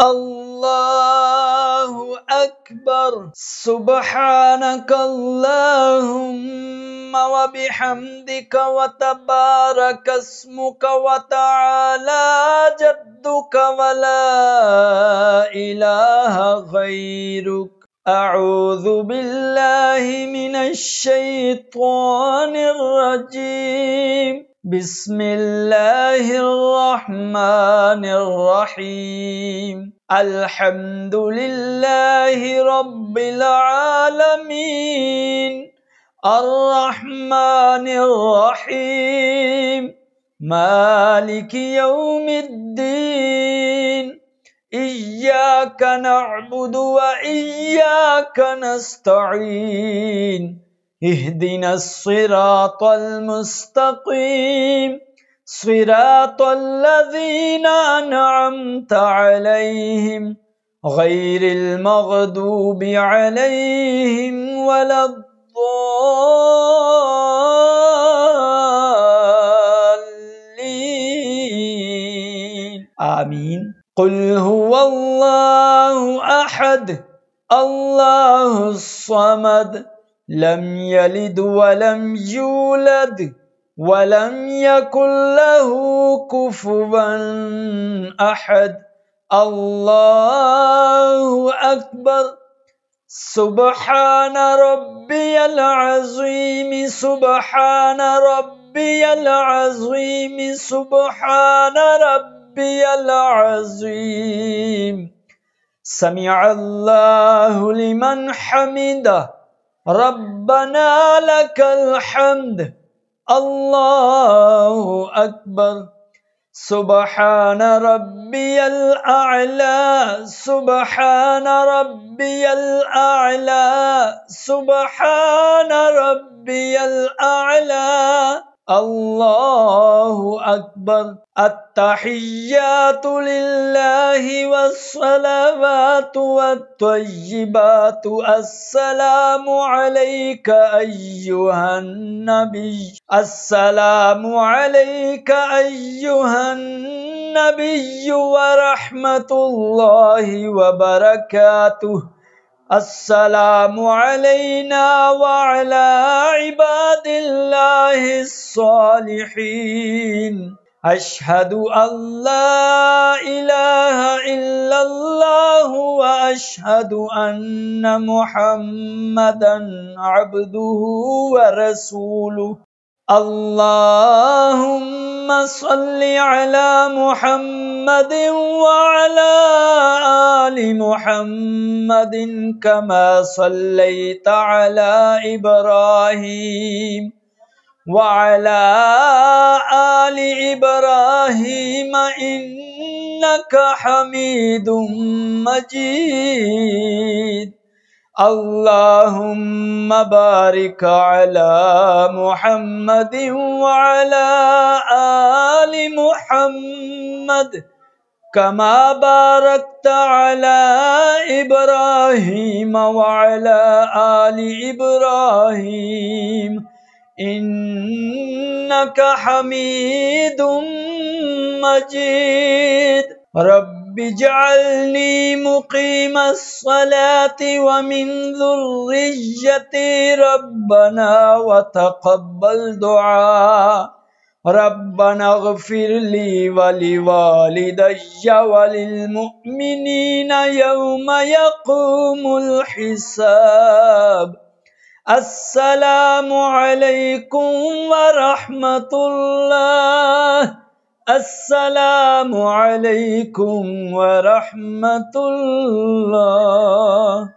الله أكبر. سبحانك اللهم وبحمدك وتبارك اسمك وتعالى جدك ولا إله غيرك. أعوذ بالله من الشيطان الرجيم. بسم الله الرحمن الرحيم. الحمد لله رب العالمين الرحمن الرحيم مالك يوم الدين. إياك نعبد وإياك نستعين. اهدنا الصراط المستقيم صراط الذين أنعمت عليهم غير المغضوب عليهم ولا الضالين. آمين. قل هو الله أحد الله الصمد لم يلد ولم يولد ولم يكن له كفوا أحد. الله أكبر. سبحان ربي العظيم سبحان ربي العظيم سبحان ربي العظيم. سمع الله لمن حمده ربنا لك الحمد. الله أكبر. سبحان ربي الأعلى سبحان ربي الأعلى سبحان ربي الأعلى. الله أكبر. التحيات لله والصلوات والطيبات. السلام عليك أيها النبي. السلام عليك أيها النبي ورحمة الله وبركاته. السلام علينا وعلى عباد الله الصالحين. أشهد أن لا إله إلا الله وأشهد أن محمدا عبده ورسوله. اللهم صل على محمد وعلى آل محمد كما صليت على إبراهيم وعلى آل إبراهيم إنك حميد مجيد. اللهم بارك على محمد وعلى آل محمد كما باركت على إبراهيم وعلى آل إبراهيم إنك حميد مجيد. رب اجعلني مقيم الصلاة ومن ذريتي ربنا وتقبل دعاء. ربنا اغفر لي ولوالدي وللمؤمنين يوم يقوم الحساب. السلام عليكم ورحمة الله. السلام عليكم ورحمة الله.